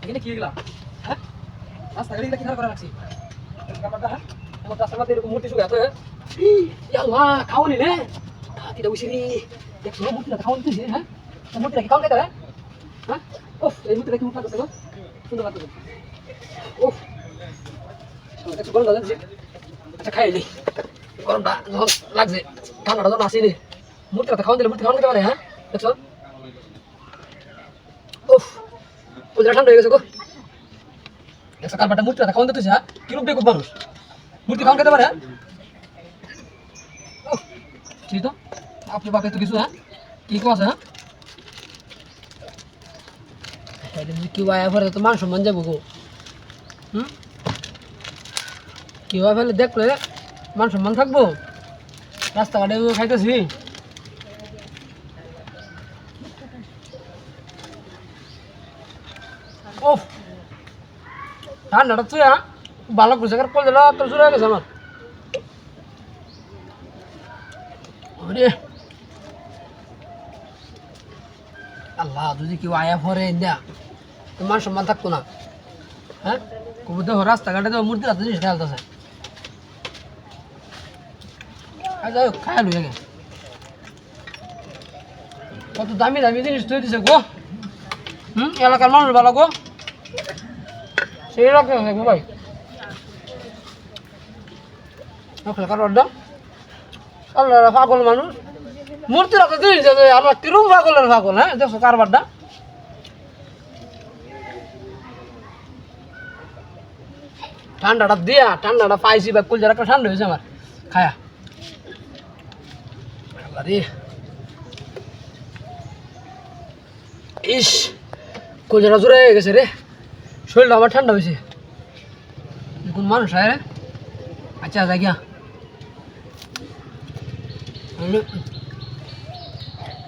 এখানে কি গেলা হ্যাঁ রাস্তা গাড়ি কি খারাপ করে রাখছি ব্যাপারটা হ্যাঁ আমার রাস্তার মধ্যে এরকম মূর্তি শুয়ে আছে ইয়া আল্লাহ খাওনি রে হাতিটা বসিনি দেখো মূর্তিটা খাওনি তুই হ্যাঁ মূর্তিটা কি খাওন খেতে হ্যাঁ ওফ এই মূর্তিটা কি মুখ লাগছে গো সুন্দর লাগছে ওফ দেখো গরম লাগছে আচ্ছা খাই নি গরমটা যখন লাগছে ঠান্ডাটা যখন আসেনি মূর্তিটা খাওন দিলে মূর্তি খাওন খেতে পারে হ্যাঁ দেখছো উফ কলজা ঠান্ডা হয়ে গেছে গো দেখছো কারবারটা মূর্তিটা খাওন দিতেছে হ্যাঁ কিরম বেকুব মানুষ মূর্তি খাওন খেতে পারে হ্যাঁ ঠিক তো আপনি বাপে তো কিছু হ্যাঁ কি আছে হ্যাঁ কি আয়া ফেলে তো মান সম্মান যাবো গো কি আয়া ফেলে দেখলে মান সম্মান থাকবো রাস্তাঘাটে খাইতেছি ওফ ঠান্ডাটা তুই হ্যাঁ ভালো করছে কল দিলা তোর শুরু হয়ে গেছে আমার আল্লাহ যদি কেউ আয়া পরে ইন্দা তোমার সম্মান থাকতো না হ্যাঁ কবু দেখো রাস্তাঘাটে তো মূর্তি রাস্তা জিনিস খেয়ালতেছে যাই হোক খায়াল হয়ে গে কত দামি দামি জিনিস তৈরি দিছে গো এলাকার মানুষ ভালো গো সেই রকম গো ভাই কারবারটা আল্লাহ পাগল মানুষ মূর্তি রাখতে জিনিস আছে আল্লাহ কিরম পাগলের পাগল হ্যাঁ দেখো কারবারটা ঠান্ডাটা দিয়া ঠান্ডাটা পাইছি বা কুলজার একটা ঠান্ডা হয়েছে আমার খায়া রে ইস কুলজাটা জোরে হয়ে গেছে রে শরীরটা আমার ঠান্ডা হয়েছে কোন মানুষ হয় রে আচ্ছা যাই গিয়া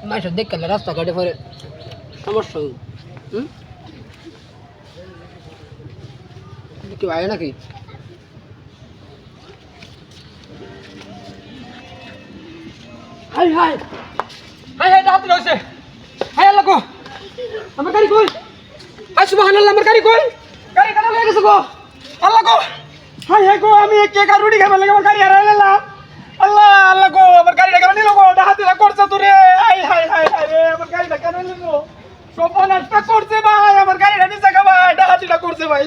মাইসব দেখ গেলে রাস্তাঘাটে পরে সমস্যা কেউ আয় নাকি হাই হাই হাই হাই হাত রয়েছে হাই আল্লাহ গো আমার গাড়ি কই হাই সুবহানাল্লাহ আমার গাড়ি কই গাড়ি কাটা হয়ে গেছে গো আল্লাহ গো হাই হাই গো আমি এক কেক আর রুটি খাবার লাগে আমার গাড়ি হারাই নিলাম আল্লাহ আল্লাহ গো আমার গাড়িটা কেন নিল গো ডাহাতিরা করছে তো রে হাই হাই হাই হাই রে আমার গাড়িটা কেন নিল সব অনার্সটা করছে ভাই আমার গাড়িটা নিচে ভাই ডাহাতিরা করছে ভাই